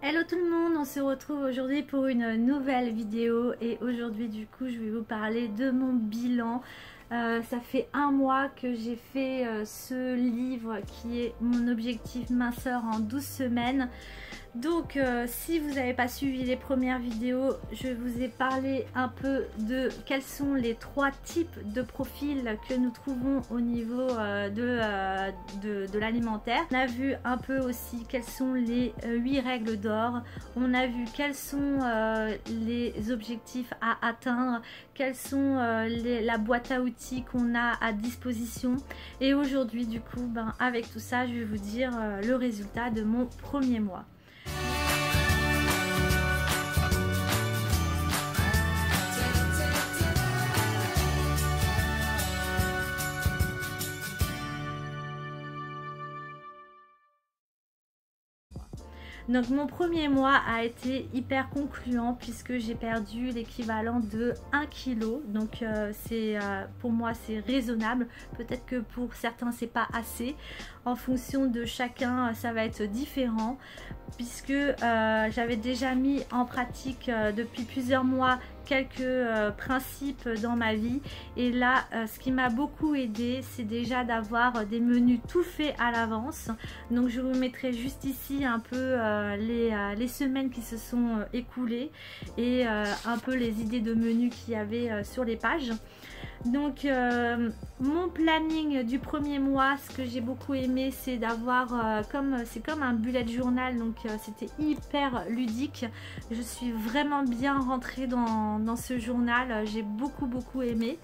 Hello tout le monde, on se retrouve aujourd'hui pour une nouvelle vidéo et aujourd'hui du coup je vais vous parler de mon bilan. Ça fait un mois que j'ai fait ce livre qui est mon objectif minceur en 12 semaines. Donc si vous n'avez pas suivi les premières vidéos, je vous ai parlé un peu de quels sont les trois types de profils que nous trouvons au niveau de l'alimentaire. On a vu un peu aussi quelles sont les 8 règles d'or. On a vu quels sont les objectifs à atteindre, quelles sont la boîte à outils qu'on a à disposition. Et aujourd'hui du coup, avec tout ça, je vais vous dire le résultat de mon premier mois. Donc mon premier mois a été hyper concluant puisque j'ai perdu l'équivalent de 1 kg. Donc pour moi c'est raisonnable. Peut-être que pour certains c'est pas assez. En fonction de chacun ça va être différent. Puisque j'avais déjà mis en pratique depuis plusieurs mois quelques principes dans ma vie, et là ce qui m'a beaucoup aidé c'est déjà d'avoir des menus tout faits à l'avance. Donc je vous mettrai juste ici un peu les semaines qui se sont écoulées et un peu les idées de menus qu'il y avait sur les pages. Donc mon planning du premier mois, ce que j'ai beaucoup aimé c'est d'avoir c'est comme un bullet journal, donc c'était hyper ludique. Je suis vraiment bien rentrée dans ce journal, j'ai beaucoup aimé.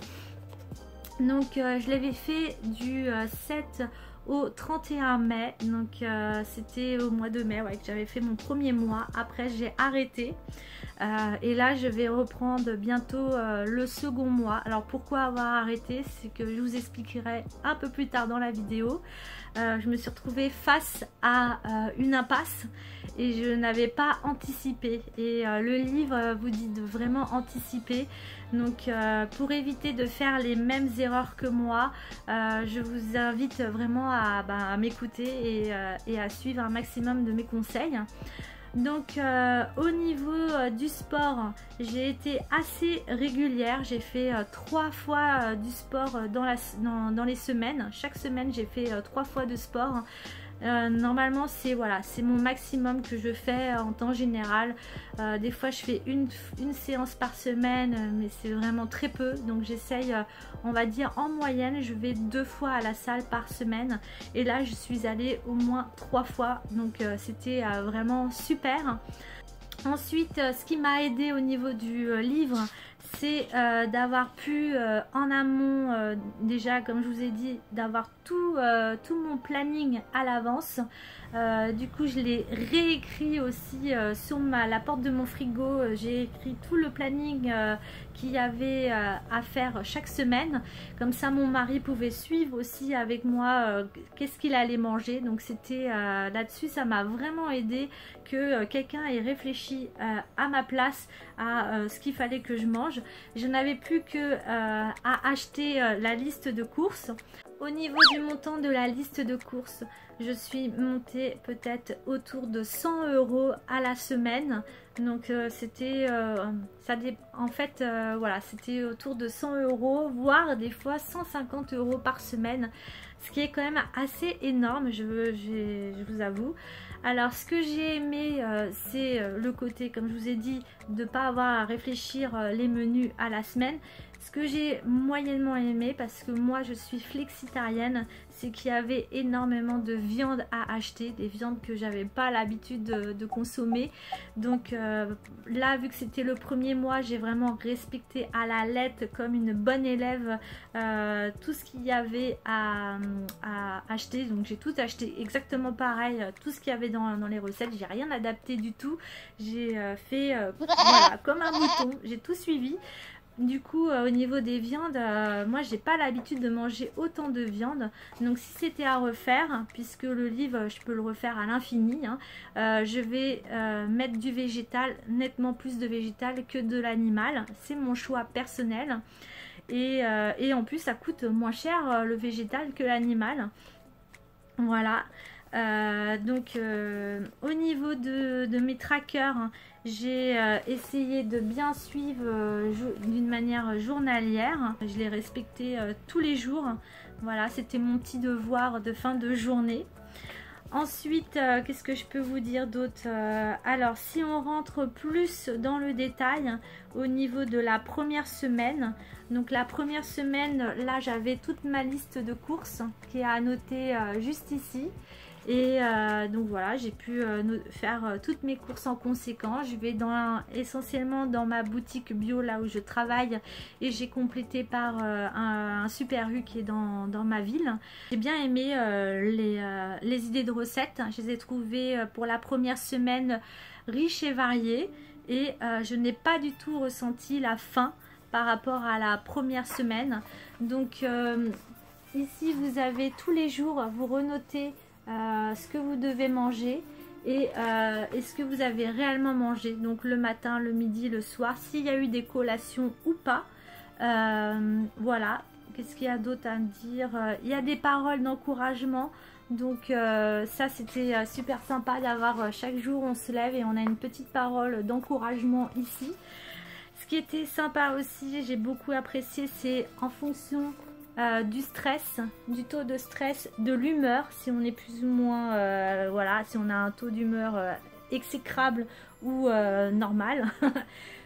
Donc je l'avais fait du 7 au 31 mai, donc c'était au mois de mai que j'avais fait mon premier mois. Après j'ai arrêté et là je vais reprendre bientôt le second mois. Alors pourquoi avoir arrêté, c'est que je vous expliquerai un peu plus tard dans la vidéo. Je me suis retrouvée face à une impasse et je n'avais pas anticipé, et le livre vous dit de vraiment anticiper. Donc pour éviter de faire les mêmes erreurs que moi, je vous invite vraiment à m'écouter et à suivre un maximum de mes conseils. Donc au niveau du sport, j'ai été assez régulière. J'ai fait 3 fois du sport dans les semaines. Chaque semaine j'ai fait 3 fois de sport. Normalement c'est mon maximum que je fais en temps général. Des fois je fais une séance par semaine, mais c'est vraiment très peu. Donc j'essaye, on va dire en moyenne je vais 2 fois à la salle par semaine, et là je suis allée au moins 3 fois. Donc c'était vraiment super. Ensuite, ce qui m'a aidé au niveau du livre, c'est d'avoir pu en amont, déjà comme je vous ai dit, d'avoir tout mon planning à l'avance. Du coup je l'ai réécrit aussi sur la porte de mon frigo. J'ai écrit tout le planning qu'il y avait à faire chaque semaine, comme ça mon mari pouvait suivre aussi avec moi qu'est-ce qu'il allait manger. Donc c'était là-dessus, ça m'a vraiment aidé que quelqu'un ait réfléchi à ma place à ce qu'il fallait que je mange. Je n'avais plus que à acheter la liste de courses. Au niveau du montant de la liste de courses, je suis montée peut-être autour de 100 € à la semaine. Donc c'était en fait c'était autour de 100 €, voire des fois 150 € par semaine, ce qui est quand même assez énorme, je vous avoue. Alors ce que j'ai aimé c'est le côté, comme je vous ai dit, de ne pas avoir à réfléchir les menus à la semaine. Ce que j'ai moyennement aimé, parce que moi je suis flexitarienne, c'est qu'il y avait énormément de viande à acheter, des viandes que j'avais pas l'habitude de consommer. Donc là, vu que c'était le premier mois, j'ai vraiment respecté à la lettre, comme une bonne élève, tout ce qu'il y avait à acheter. Donc j'ai tout acheté exactement pareil, tout ce qu'il y avait dans les recettes. J'ai rien adapté du tout, j'ai fait comme un mouton, j'ai tout suivi. Du coup au niveau des viandes, moi j'ai pas l'habitude de manger autant de viande. Donc si c'était à refaire, puisque le livre je peux le refaire à l'infini, je vais mettre du végétal, nettement plus de végétal que de l'animal. C'est mon choix personnel, et en plus ça coûte moins cher le végétal que l'animal. Voilà. Au niveau de mes trackers, j'ai essayé de bien suivre d'une manière journalière. Je l'ai respecté tous les jours. Voilà, c'était mon petit devoir de fin de journée. Ensuite, qu'est-ce que je peux vous dire d'autre? Alors, si on rentre plus dans le détail au niveau de la première semaine, donc la première semaine, là j'avais toute ma liste de courses qui est annotée juste ici. Et donc voilà, j'ai pu faire toutes mes courses en conséquence. Je vais essentiellement dans ma boutique bio là où je travaille, et j'ai complété par un Super U qui est dans ma ville. J'ai bien aimé les idées de recettes. Je les ai trouvées pour la première semaine riches et variées, et je n'ai pas du tout ressenti la faim par rapport à la première semaine. Donc ici vous avez tous les jours, vous renotez ce que vous devez manger et ce que vous avez réellement mangé, donc le matin, le midi, le soir, s'il y a eu des collations ou pas. Voilà, qu'est-ce qu'il y a d'autre à me dire? Il y a des paroles d'encouragement, donc ça c'était super sympa d'avoir chaque jour on se lève et on a une petite parole d'encouragement ici. Ce qui était sympa aussi, j'ai beaucoup apprécié, c'est en fonction du stress, du taux de stress, de l'humeur, si on est plus ou moins, voilà, si on a un taux d'humeur exécrable ou normal.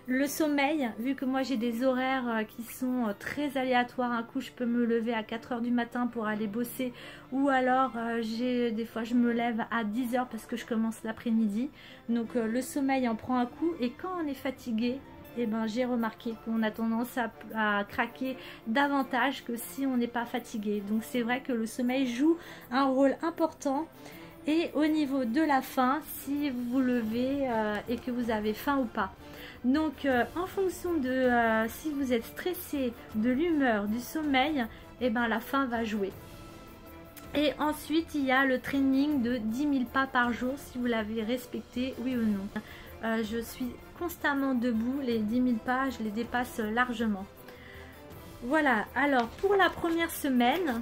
Le sommeil, vu que moi j'ai des horaires qui sont très aléatoires, un coup je peux me lever à 4 h du matin pour aller bosser, ou alors des fois je me lève à 10 h parce que je commence l'après-midi, donc le sommeil en prend un coup, et quand on est fatigué, eh ben, j'ai remarqué qu'on a tendance à craquer davantage que si on n'est pas fatigué. Donc c'est vrai que le sommeil joue un rôle important. Et au niveau de la faim, si vous vous levez et que vous avez faim ou pas. Donc en fonction de si vous êtes stressé, de l'humeur, du sommeil, eh ben, la faim va jouer. Et ensuite il y a le training de 10 000 pas par jour, si vous l'avez respecté, oui ou non. Je suis constamment debout, les 10 000 pas, je les dépasse largement. Voilà, alors pour la première semaine,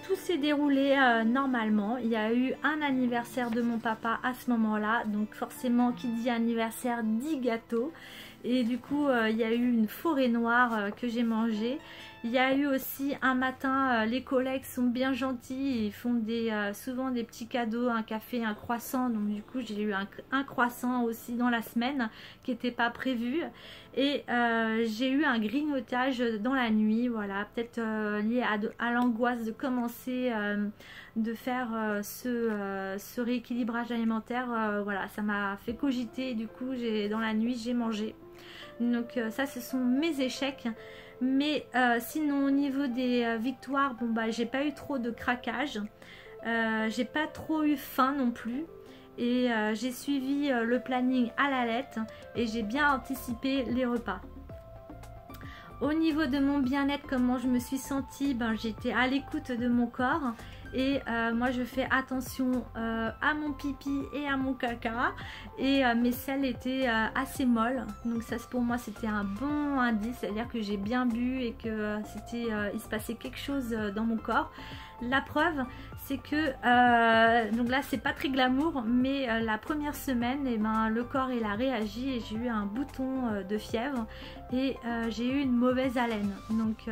tout s'est déroulé normalement. Il y a eu un anniversaire de mon papa à ce moment-là, donc forcément qui dit anniversaire dit gâteau. Et du coup, il y a eu une forêt noire que j'ai mangée. Il y a eu aussi un matin, les collègues sont bien gentils, ils font souvent des petits cadeaux, un café, un croissant. Donc du coup, j'ai eu un croissant aussi dans la semaine qui n'était pas prévu. Et j'ai eu un grignotage dans la nuit, voilà, peut-être lié à l'angoisse de commencer de faire ce rééquilibrage alimentaire. Voilà, ça m'a fait cogiter et du coup, dans la nuit, j'ai mangé. Donc ça, ce sont mes échecs. Mais sinon au niveau des victoires, bon bah j'ai pas eu trop de craquage, j'ai pas trop eu faim non plus, et j'ai suivi le planning à la lettre et j'ai bien anticipé les repas. Au niveau de mon bien-être, comment je me suis sentie, ben, j'étais à l'écoute de mon corps. Et moi je fais attention à mon pipi et à mon caca, et mes selles étaient assez molles, donc ça pour moi c'était un bon indice, c'est à dire que j'ai bien bu et que il se passait quelque chose dans mon corps. La preuve c'est que donc là c'est pas très glamour, mais la première semaine, et ben, le corps il a réagi et j'ai eu un bouton de fièvre et j'ai eu une mauvaise haleine. Donc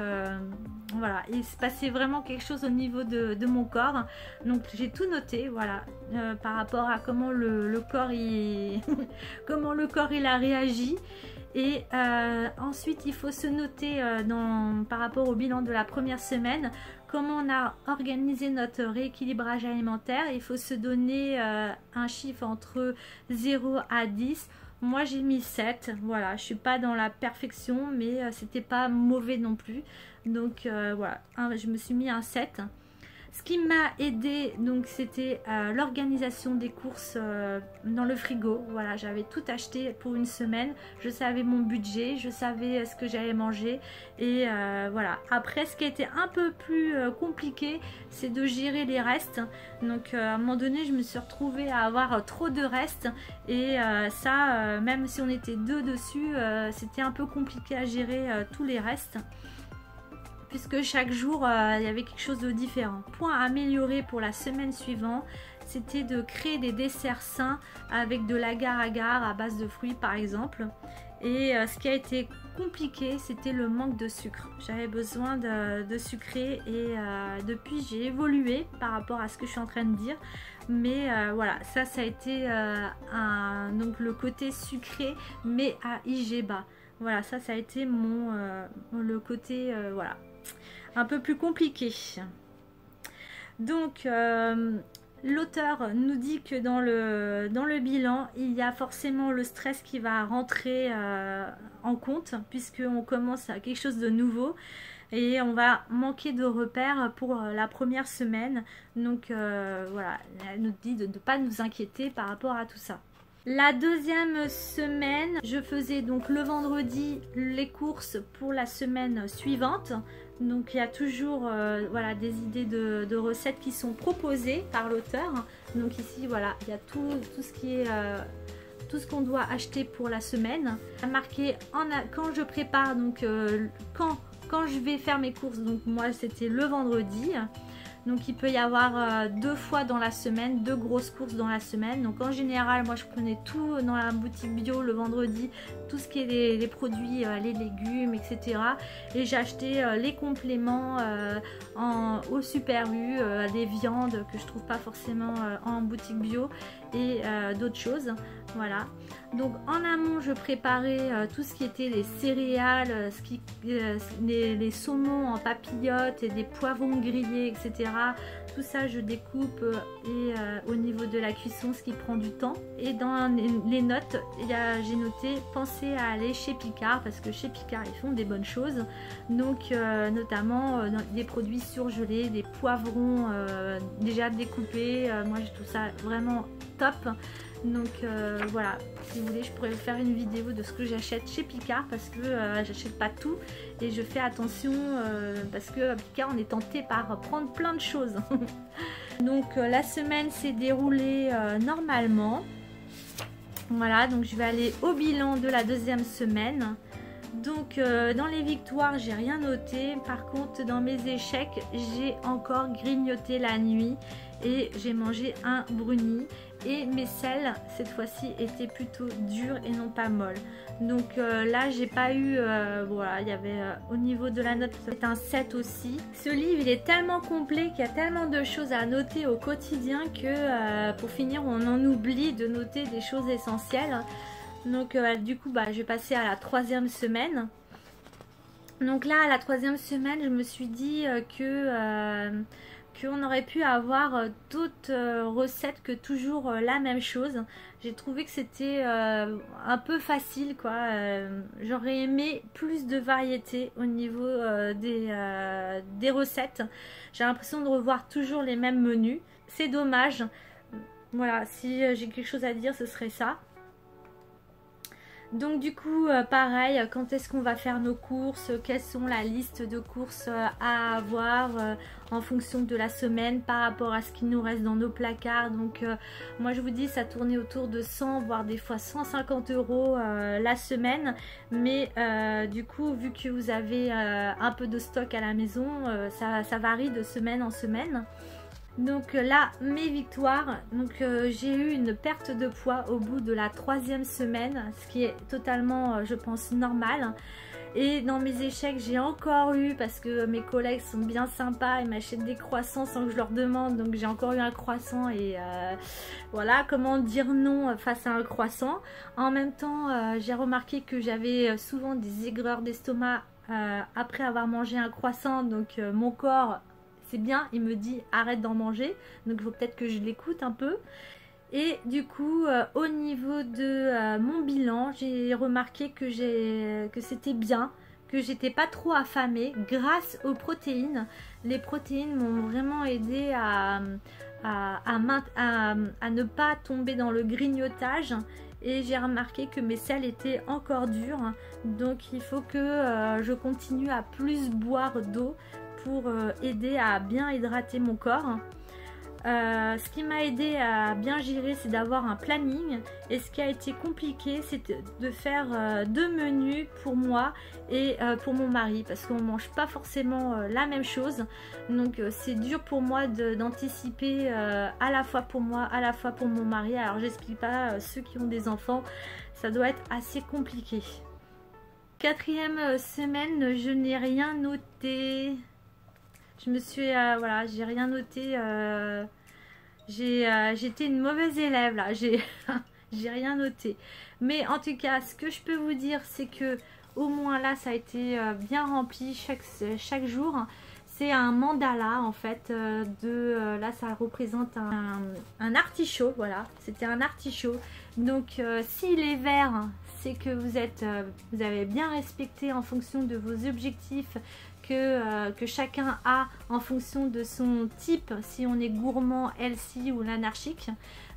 voilà, il se passait vraiment quelque chose au niveau de mon corps. Donc j'ai tout noté, voilà, par rapport à comment le corps il comment le corps il a réagi. Et ensuite il faut se noter par rapport au bilan de la première semaine, comment on a organisé notre rééquilibrage alimentaire. Il faut se donner un chiffre entre 0 à 10. Moi j'ai mis 7, voilà, je suis pas dans la perfection, mais c'était pas mauvais non plus. Donc voilà, je me suis mis un 7. Ce qui m'a aidé, donc c'était l'organisation des courses dans le frigo. Voilà, j'avais tout acheté pour une semaine. Je savais mon budget, je savais ce que j'allais manger. Et voilà. Après, ce qui a été un peu plus compliqué, c'est de gérer les restes. Donc à un moment donné, je me suis retrouvée à avoir trop de restes. Et ça, même si on était deux dessus, c'était un peu compliqué à gérer tous les restes, puisque chaque jour il y avait quelque chose de différent. Point à améliorer pour la semaine suivante, c'était de créer des desserts sains avec de l'agar-agar à base de fruits par exemple. Et ce qui a été compliqué, c'était le manque de sucre. J'avais besoin de sucré et depuis j'ai évolué par rapport à ce que je suis en train de dire. Mais voilà, ça a été donc le côté sucré mais à IG bas. Voilà, ça a été le côté voilà, un peu plus compliqué. Donc l'auteur nous dit que dans le bilan, il y a forcément le stress qui va rentrer en compte, puisqu'on commence à quelque chose de nouveau et on va manquer de repères pour la première semaine. Donc voilà, elle nous dit de ne pas nous inquiéter par rapport à tout ça. La deuxième semaine, je faisais donc le vendredi les courses pour la semaine suivante. Donc il y a toujours voilà, des idées de recettes qui sont proposées par l'auteur. Donc ici voilà, il y a tout ce qui est tout ce qu'on doit acheter pour la semaine. Marqué quand je prépare, donc quand je vais faire mes courses, donc moi c'était le vendredi. Donc il peut y avoir 2 fois dans la semaine, 2 grosses courses dans la semaine. Donc en général, moi je prenais tout dans la boutique bio le vendredi, tout ce qui est les produits, les légumes, etc. Et j'ai acheté les compléments au Super U, des viandes que je trouve pas forcément en boutique bio et d'autres choses. Voilà. Donc en amont, je préparais tout ce qui était les céréales, les saumons en papillotes et des poivrons grillés, etc. Tout ça, je découpe et au niveau de la cuisson, ce qui prend du temps. Et dans les notes, j'ai noté pensez à aller chez Picard parce que chez Picard, ils font des bonnes choses. Donc notamment des produits surgelés, des poivrons déjà découpés. Moi, je trouve ça vraiment top. Donc voilà, si vous voulez, je pourrais vous faire une vidéo de ce que j'achète chez Picard parce que j'achète pas tout et je fais attention parce que Picard on est tenté par prendre plein de choses. Donc la semaine s'est déroulée normalement. Voilà, donc je vais aller au bilan de la deuxième semaine. Donc dans les victoires, j'ai rien noté. Par contre, dans mes échecs, j'ai encore grignoté la nuit et j'ai mangé un brownie. Et mes selles, cette fois-ci, étaient plutôt dures et non pas molles. Donc là, j'ai pas eu... voilà, il y avait au niveau de la note, c'est un 7 aussi. Ce livre, il est tellement complet qu'il y a tellement de choses à noter au quotidien que pour finir, on en oublie de noter des choses essentielles. Donc du coup, je vais passer à la troisième semaine. Donc là, à la troisième semaine, je me suis dit qu'on aurait pu avoir d'autres recettes que toujours la même chose. J'ai trouvé que c'était un peu facile, quoi. J'aurais aimé plus de variété au niveau des recettes. J'ai l'impression de revoir toujours les mêmes menus. C'est dommage. Voilà, si j'ai quelque chose à dire, ce serait ça. Donc du coup, pareil, quand est-ce qu'on va faire nos courses, quelles sont la liste de courses à avoir en fonction de la semaine par rapport à ce qu'il nous reste dans nos placards. Donc moi je vous dis, ça tournait autour de 100 voire des fois 150 € la semaine. Mais du coup, vu que vous avez un peu de stock à la maison, ça varie de semaine en semaine. Donc là, mes victoires, donc j'ai eu une perte de poids au bout de la troisième semaine, ce qui est totalement, je pense, normal. Et dans mes échecs, j'ai encore eu, parce que mes collègues sont bien sympas, ils m'achètent des croissants sans que je leur demande, donc j'ai encore eu un croissant et voilà, comment dire non face à un croissant. En même temps, j'ai remarqué que j'avais souvent des aigreurs d'estomac après avoir mangé un croissant, donc mon corps... c'est bien, il me dit arrête d'en manger, donc il faut peut-être que je l'écoute un peu. Et du coup, au niveau de mon bilan, j'ai remarqué que c'était bien, que j'étais pas trop affamée grâce aux protéines. Les protéines m'ont vraiment aidé à ne pas tomber dans le grignotage. Et j'ai remarqué que mes selles étaient encore dures, donc il faut que je continue à plus boire d'eau pour aider à bien hydrater mon corps. Ce qui m'a aidé à bien gérer, c'est d'avoir un planning, et ce qui a été compliqué, c'est de faire 2 menus pour moi et pour mon mari, parce qu'on mange pas forcément la même chose, donc c'est dur pour moi d'anticiper à la fois pour moi, à la fois pour mon mari. Alors j'explique pas, ceux qui ont des enfants, ça doit être assez compliqué. 4e semaine, je n'ai rien noté. Je me suis, voilà, j'ai rien noté. J'étais une mauvaise élève là. J'ai rien noté. Mais en tout cas, ce que je peux vous dire, c'est que au moins là, ça a été bien rempli chaque jour. C'est un mandala en fait. Là, ça représente un artichaut. Voilà, c'était un artichaut. Donc, s'il est vert, c'est que vous avez bien respecté en fonction de vos objectifs que chacun a en fonction de son type, si on est gourmand, healthy ou l'anarchique.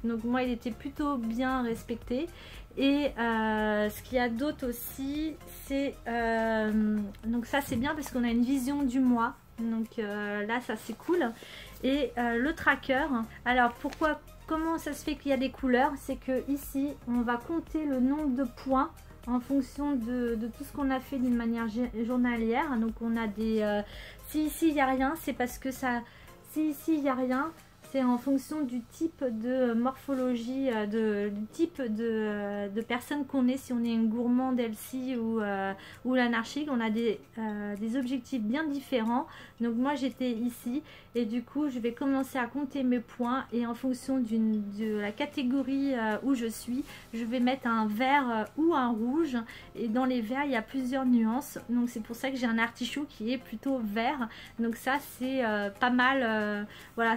Donc moi, il était plutôt bien respecté. Et ce qu'il y a d'autre aussi, c'est donc ça c'est bien parce qu'on a une vision du mois. Donc là, ça c'est cool. Et le tracker, alors comment ça se fait qu'il y a des couleurs? C'est que ici on va compter le nombre de points en fonction de tout ce qu'on a fait d'une manière journalière. Donc on a des si ici il n'y a rien, c'est parce que ça, si ici il n'y a rien, c'est en fonction du type de morphologie, du type de personne qu'on est. Si on est une gourmande, healthy ou l'anarchique, on a des objectifs bien différents. Donc moi j'étais ici et du coup je vais commencer à compter mes points, et en fonction de la catégorie où je suis, je vais mettre un vert ou un rouge, et dans les verts il y a plusieurs nuances. Donc c'est pour ça que j'ai un artichaut qui est plutôt vert. Donc ça c'est pas mal, voilà,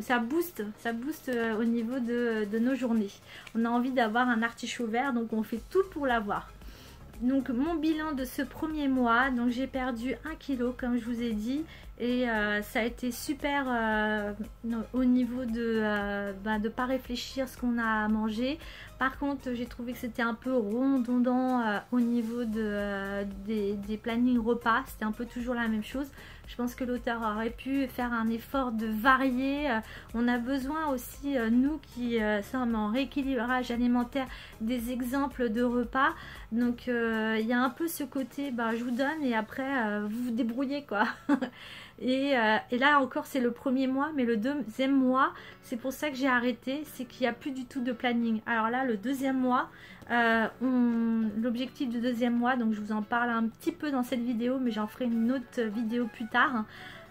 ça booste au niveau de nos journées. On a envie d'avoir un artichaut vert, donc on fait tout pour l'avoir. Donc mon bilan de ce premier mois, donc j'ai perdu 1 kg comme je vous ai dit, et ça a été super au niveau de pas réfléchir ce qu'on a à manger. Par contre, j'ai trouvé que c'était un peu redondant au niveau des plannings repas. C'était un peu toujours la même chose. Je pense que l'auteur aurait pu faire un effort de varier. On a besoin aussi, nous qui sommes en rééquilibrage alimentaire, des exemples de repas. Donc il y a un peu ce côté, je vous donne et après vous vous débrouillez quoi. Et là encore c'est le premier mois, mais le deuxième mois, c'est pour ça que j'ai arrêté, c'est qu'il n'y a plus du tout de planning. Alors là le deuxième mois, l'objectif du deuxième mois, donc je vous en parle un petit peu dans cette vidéo, mais j'en ferai une autre vidéo plus tard.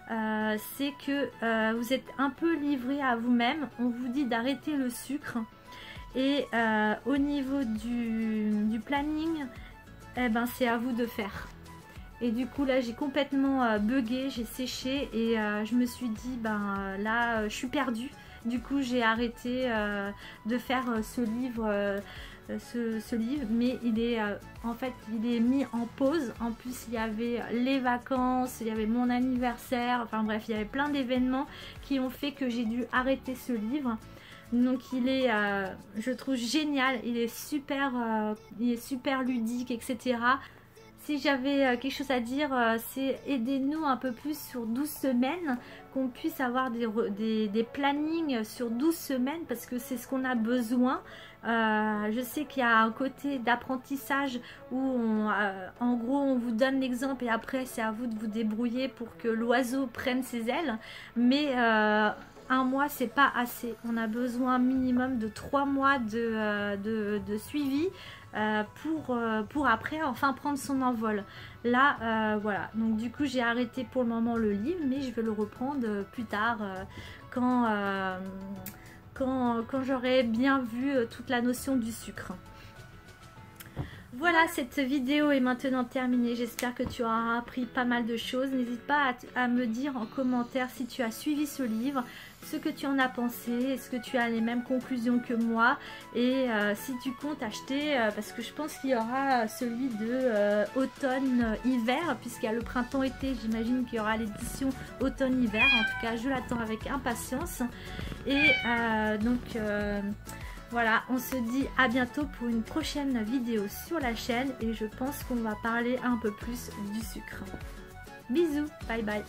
C'est que vous êtes un peu livré à vous-même. On vous dit d'arrêter le sucre, et au niveau du planning, c'est à vous de faire. Et du coup là j'ai complètement bugué, j'ai séché, et je me suis dit là je suis perdue. Du coup j'ai arrêté de faire ce livre, mais il est en fait il est mis en pause. En plus il y avait les vacances, il y avait mon anniversaire, enfin bref il y avait plein d'événements qui ont fait que j'ai dû arrêter ce livre. Donc il est, je trouve génial, il est super ludique, etc. Si j'avais quelque chose à dire, c'est aidez-nous un peu plus sur 12 semaines, qu'on puisse avoir des plannings sur 12 semaines, parce que c'est ce qu'on a besoin. Je sais qu'il y a un côté d'apprentissage où en gros on vous donne l'exemple et après c'est à vous de vous débrouiller pour que l'oiseau prenne ses ailes. Mais un mois c'est pas assez, on a besoin minimum de 3 mois de suivi pour après enfin prendre son envol. Là voilà, donc du coup j'ai arrêté pour le moment le livre, mais je vais le reprendre plus tard quand j'aurai bien vu toute la notion du sucre. Voilà, cette vidéo est maintenant terminée. J'espère que tu auras appris pas mal de choses. N'hésite pas à me dire en commentaire si tu as suivi ce livre, ce que tu en as pensé, est-ce que tu as les mêmes conclusions que moi, et si tu comptes acheter, parce que je pense qu'il y aura celui de automne-hiver, puisqu'il y a le printemps-été, j'imagine qu'il y aura l'édition automne-hiver. En tout cas, je l'attends avec impatience. Et voilà, on se dit à bientôt pour une prochaine vidéo sur la chaîne, et je pense qu'on va parler un peu plus du sucre. Bisous, bye bye.